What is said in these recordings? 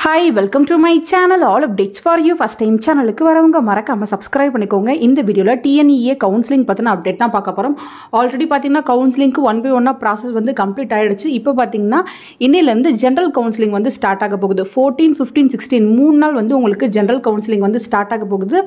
Hi, welcome to my channel. All updates for you. First time channel க்கு வரவங்க மறக்காம subscribe பண்ணிக்கோங்க. இந்த வீடியோல TNEA கவுன்சிலிங் பத்தின அப்டேட் தான் பார்க்க போறோம். ஆல்ரெடி பாத்தீங்கன்னா கவுன்சிலிங்க்கு 1 by 1 process வந்து கம்ப்ளீட் ஆயிடுச்சு. இப்போ பாத்தீங்கன்னா இன்னையில இருந்து ஜெனரல் கவுன்சிலிங் வந்து ஸ்டார்ட் ஆக போகுது. 14, 15, 16 மூணு நாள் வந்து உங்களுக்கு ஜெனரல் கவுன்சிலிங் வந்து ஸ்டார்ட் ஆக போகுது.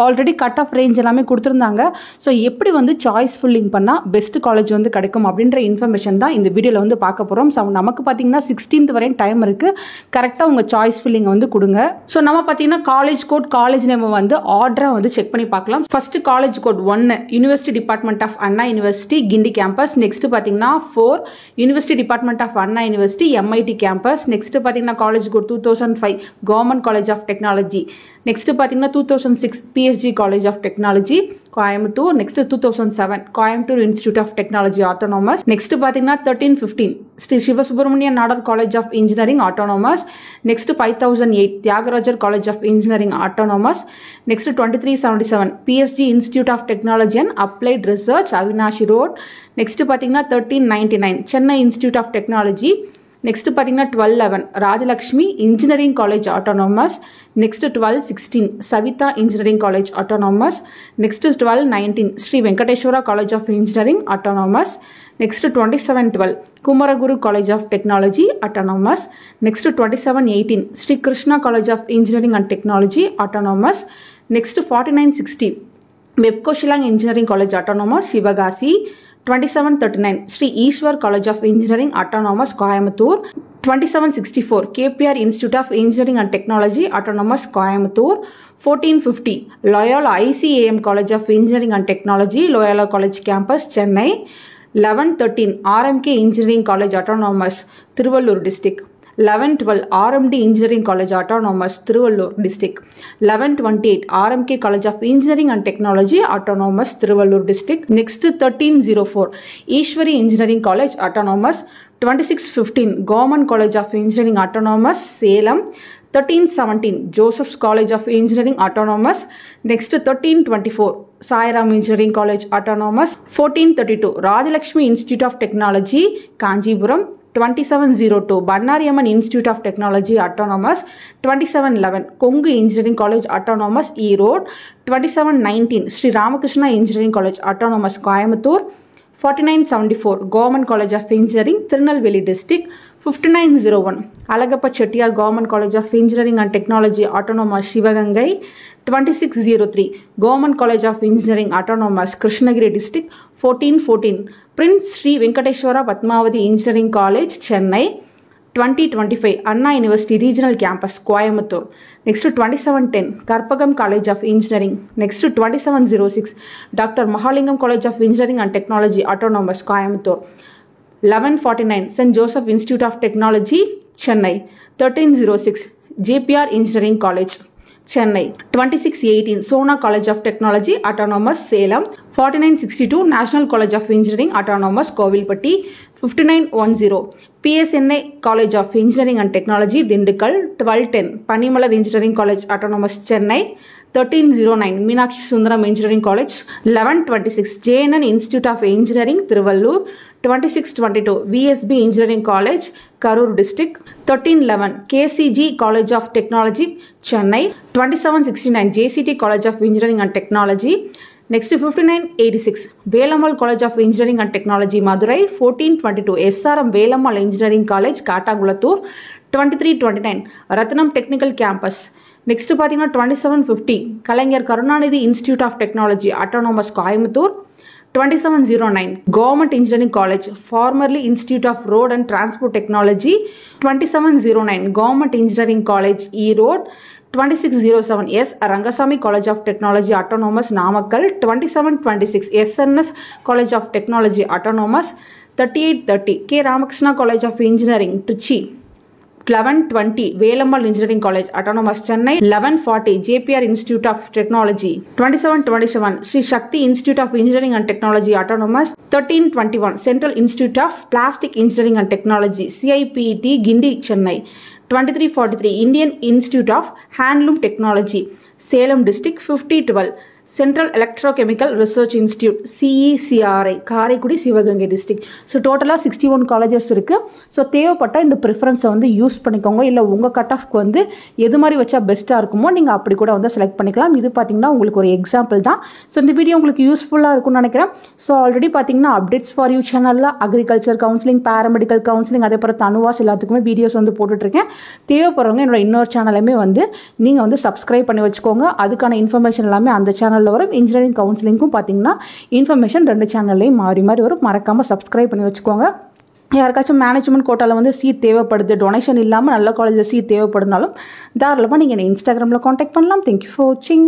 ஆல்ரெடி கட் ஆஃப் ரேஞ்ச் எல்லாமே கொடுத்திருந்தாங்க. சோ எப்படி வந்து சாய்ஸ் ஃபில்லிங் பண்ணா பெஸ்ட் காலேஜ் வந்து கிடைக்கும் அப்படின்ற இன்ஃபர்மேஷன் தான் இந்த வீடியோல வந்து பார்க்க போறோம். சோ நமக்கு பாத்தீங்கன்னா 16th வரை டைம் இருக்கு. கரெக்ட்டா உங்க சாய்ஸ் ஃபில்லிங் வந்து கொடுங்க. சோ நம்ம பாத்தீங்கன்னா காலேஜ் கோட் காலேஜ் நேம் வந்து ஆர்டரா வந்து செக் பண்ணி பார்க்கலாம். First college code 1 university department of Anna university Guindy campus. Next பாத்தீங்கன்னா 4 university department of Anna university MIT campus. Next பாத்தீங்கன்னா college code 2005 government college of technology. Next பாத்தீங்கன்னா 2006 PSG college of technology Coimbatore. Next 2007 Coimbatore institute of technology autonomous. Next பாத்தீங்கன்னா 1315 Sri Sivasubramaniya Nadar college of engineering autonomous. Next 5008 Thiagarajar college of engineering autonomous. Next 2377 PSG institute of technology and applied research Avinashi road. Next பாத்தீங்கன்னா 1399 Chennai institute of technology. Next பாத்தீங்கன்னா 1211 Rajalakshmi engineering college autonomous. Next 1216 Saveetha engineering college autonomous. Next 1219 Sri Venkateswara college of engineering autonomous. Next 2712 Kumaraguru college of technology autonomous. Next 2718 Sri Krishna college of engineering and technology autonomous. Next 4960 Mepco Schlenk engineering college autonomous Sivakasi. 2739 Sri Eshwar college of engineering autonomous Coimbatore. 2764 KPR institute of engineering and technology autonomous Coimbatore. 1450 Loyola ICAM college of engineering and technology Loyola college campus Chennai. 1113 RMK engineering college autonomous Tiruvallur district. 1112 RMD engineering college autonomous Tiruvallur district. 1128 RMK college of engineering and technology autonomous Tiruvallur district. Next 1304 Easwari engineering college autonomous. 2615 government college of engineering autonomous Salem. 1317 Joseph's college of engineering autonomous. Next 1324 Sairam engineering college autonomous. 1432 Rajalakshmi institute of technology Kanchipuram. 2702 Bannari Amman institute of technology autonomous. 2711 Kongu engineering college autonomous Erode. 2719 Sri Ramakrishna engineering college autonomous Coimbatore. 4974 government college of engineering Tirunelveli district. 5901 Alagappa Chettiar government college of engineering and technology autonomous Sivaganga. 2603 government college of engineering autonomous Krishnagiri district. 1414 prince Sri Venkateswara Padmavathi engineering college Chennai. 2025 Anna university regional campus Coimbatore. Next 2710 Karpagam college of engineering. Next 2706 doctor Mahalingam college of engineering and technology autonomous Coimbatore. 1149 saint Joseph institute of technology Chennai. 1306 JPR engineering college Chennai. 2618 Sona college of technology autonomous Salem. 4962 national college of engineering autonomous Kovilpatti. 5910 PSNA college of engineering and technology Dindigul. 1210 Panimalar engineering college autonomous Chennai. 1309 Meenakshi Sundaram engineering college. 1126 JNN institute of engineering Tiruvallur. 2622 VSB engineering college Karur district. 1311 KCG college of technology Chennai. 2769 JCT college of engineering and technology. Next 5986 Velammal college of engineering and technology Madurai. 1422 SRM Velammal engineering college Kattankulathur. 2329 Rathinam technical campus. Next பார்த்தீங்கன்னா 2750 Kalaignar Karunanidhi institute of technology autonomous Coimbatore. 2709 government engineering college formerly institute of road and transport technology. 2709 government engineering college Erode. 2607 S Rangasamy college of technology autonomous Namakkal. 2726 SNS college of technology autonomous. 3830 K Ramakrishna college of engineering Trichy. 1120 Velammal engineering college autonomous Chennai. 1140 JPR institute of technology. 2727 Sri Sakthi institute of engineering and technology autonomous. 1321 central institute of plastic engineering and technology CIPET Guindy Chennai. 2343 Indian institute of handloom technology Salem district. 5012 central electrochemical research institute CECRI Karaikudi Sivaganga district. So டோட்டலாக 61 colleges இருக்குது. So தேவைப்பட்ட இந்த ப்ரிஃபரன்ஸை வந்து use பண்ணிக்கோங்க. இல்லை உங்கள் cut ஆஃப்க்கு வந்து எது மாதிரி வச்சா பெஸ்ட்டாக இருக்குமோ நீங்கள் அப்படி கூட வந்து செலக்ட் பண்ணிக்கலாம். இது பார்த்தீங்கன்னா உங்களுக்கு ஒரு எக்ஸாம்பிள் தான். ஸோ இந்த வீடியோ உங்களுக்கு யூஸ்ஃபுல்லாக இருக்கும்னு நினைக்கிறேன். ஸோ ஆல்ரெடி பார்த்தீங்கன்னா அப்டேட்ஸ் ஃபார் யூ சேனலில் அக்ரிகல்ச்சர் கவுன்சிலிங், பேராமெடிக்கல் கவுன்சிலிங், அதே போல் தனுவாஸ் எல்லாத்துக்குமே வீடியோஸ் வந்து போட்டுட்ருக்கேன். தேவைப்படுறவங்க என்னோட இன்னொரு சேனலுமே வந்து நீங்கள் வந்து சப்ஸ்கிரைப் பண்ணி வச்சுக்கோங்க. அதுக்கான இன்ஃபர்மேஷன் எல்லாமே அந்த சேனலில் வரும். இன்ஜினியரிங் கவுன்சிலிங்கும் பார்த்தீங்கன்னா இன்ஃபர்மேஷன் 2 சேனல்லையும் மாறி வரும். மறக்காமல் சப்ஸ்கிரைப் பண்ணி வச்சுக்கோங்க. யாருக்காச்சும் மேனேஜ்மெண்ட் கோட்டாவில் வந்து சீட் தேவைப்படுது, டொனேஷன் இல்லாமல் நல்ல காலேஜில் சீட் தேவைப்படுனாலும் தாராளமாக நீங்கள் என்னை இன்ஸ்டாகிராமில் காண்டாக்ட் பண்ணலாம். தேங்க்யூ ஃபார் வாட்சிங்.